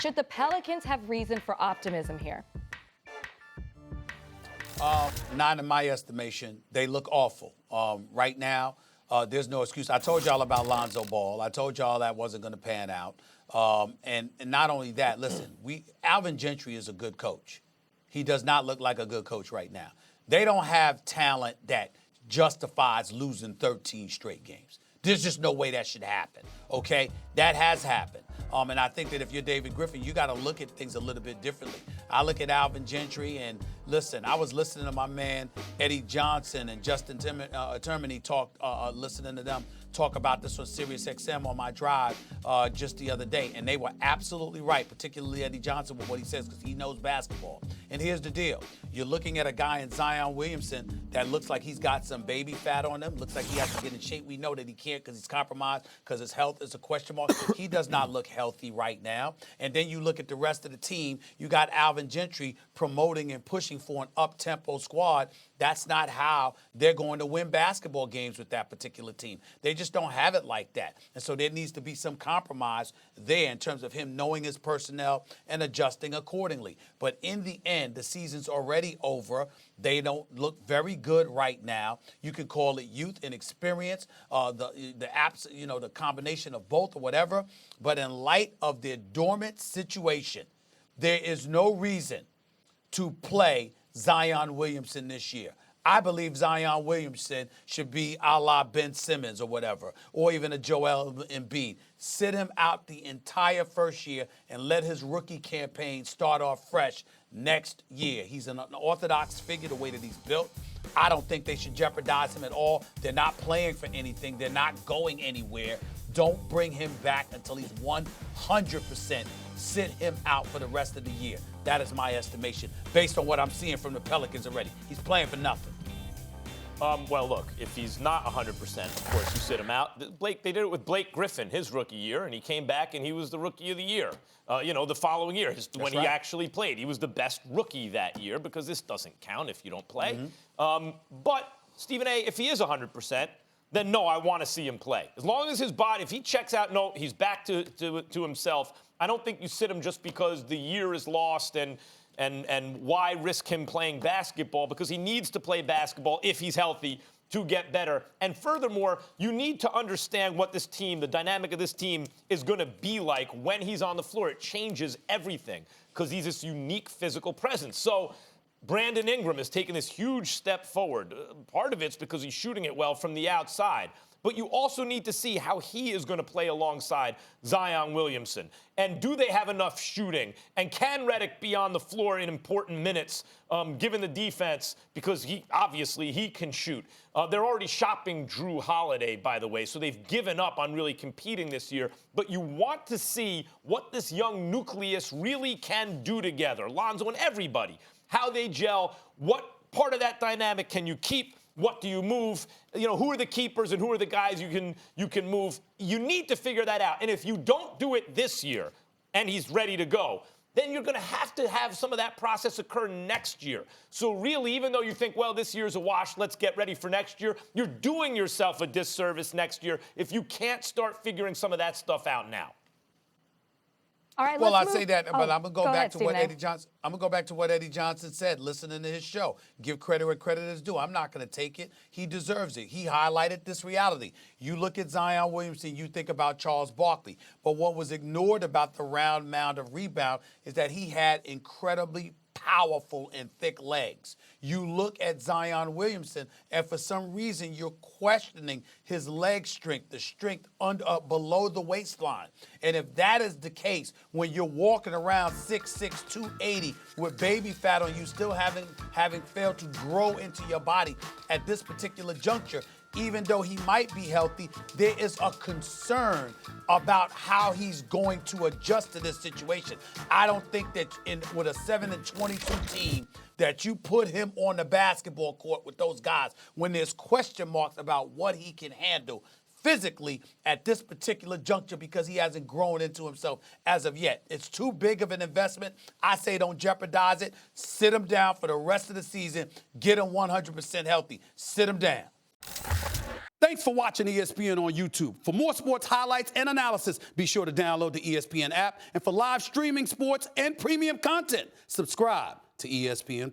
Should the Pelicans have reason for optimism here? Not in my estimation. They look awful. Right now, there's no excuse. I told y'all about Lonzo Ball. I told y'all that wasn't going to pan out. And not only that, listen, Alvin Gentry is a good coach. He does not look like a good coach right now. They don't have talent that justifies losing 13 straight games. There's just no way that should happen, okay? That has happened. And I think that if you're David Griffin, you got to look at things a little bit differently. I look at Alvin Gentry and listen, I was listening to my man Eddie Johnson and Justin Termini talk, listening to them talk about this on Sirius XM on my drive just the other day. And they were absolutely right, particularly Eddie Johnson with what he says because he knows basketball. And here's the deal. You're looking at a guy in Zion Williamson that looks like he's got some baby fat on him, looks like he has to get in shape. We know that he can't because he's compromised because his health is a question mark. He does not look healthy right now. And then you look at the rest of the team. You got Alvin Gentry promoting and pushing for an up-tempo squad. That's not how they're going to win basketball games with that particular team. They just don't have it like that. And so there needs to be some compromise there in terms of him knowing his personnel and adjusting accordingly. But in the end, the season's already over. They don't look very good right now. You can call it youth and experience, the combination of both or whatever. But in light of their dormant situation, there is no reason to play Zion Williamson this year. I believe Zion Williamson should be a la Ben Simmons or whatever, or even a Joel Embiid. Sit him out the entire first year and let his rookie campaign start off fresh next year. He's an unorthodox figure the way that he's built. I don't think they should jeopardize him at all. They're not playing for anything. They're not going anywhere. Don't bring him back until he's 100%. Sit him out for the rest of the year. That is my estimation, based on what I'm seeing from the Pelicans already. He's playing for nothing. Well, look, if he's not 100%, of course, you sit him out. They did it with Blake Griffin his rookie year, and he came back and he was the rookie of the year. The following year, when he actually played. He was the best rookie that year because this doesn't count if you don't play. But, Stephen A., if he is 100%, then no, I want to see him play. As long as his body, if he checks out, no, he's back to himself, I don't think you sit him just because the year is lost and why risk him playing basketball? Because he needs to play basketball if he's healthy to get better. And furthermore, you need to understand what this team, the dynamic of this team is going to be like when he's on the floor. It changes everything because he's this unique physical presence. So Brandon Ingram has taken this huge step forward. Part of it's because he's shooting it well from the outside. But you also need to see how he is going to play alongside Zion Williamson. And do they have enough shooting? And can Redick be on the floor in important minutes, given the defense? Because he can shoot. They're already shopping Drew Holiday, by the way, so they've given up on really competing this year. But you want to see what this young nucleus really can do together, Lonzo and everybody, how they gel, what part of that dynamic can you keep? What do you move? Who are the keepers and who are the guys you can move? You need to figure that out. And if you don't do it this year and he's ready to go, then you're going to have some of that process occur next year. So really, even though you think, well, this year's a wash, let's get ready for next year, you're doing yourself a disservice next year if you can't start figuring some of that stuff out now. All right, well, I say that, but I'm gonna go back ahead, to what Stephen A. Eddie Johnson. I'm gonna go back to what Eddie Johnson said. Listening to his show, give credit where credit is due. I'm not gonna take it. He deserves it. He highlighted this reality. You look at Zion Williamson, you think about Charles Barkley, but what was ignored about the round mound of rebound is that he had incredibly powerful and thick legs. You look at Zion Williamson, and for some reason you're questioning his leg strength, the strength below the waistline. And if that is the case, when you're walking around 6'6", 280 with baby fat on you, still having failed to grow into your body at this particular juncture, even though he might be healthy, there is a concern about how he's going to adjust to this situation. I don't think that with a 7-22 team that you put him on the basketball court with those guys when there's question marks about what he can handle physically at this particular juncture because he hasn't grown into himself as of yet. It's too big of an investment. I say don't jeopardize it. Sit him down for the rest of the season. Get him 100% healthy. Sit him down. Thanks for watching ESPN on YouTube. For more sports highlights and analysis, be sure to download the ESPN app. And for live streaming sports and premium content, subscribe to ESPN+.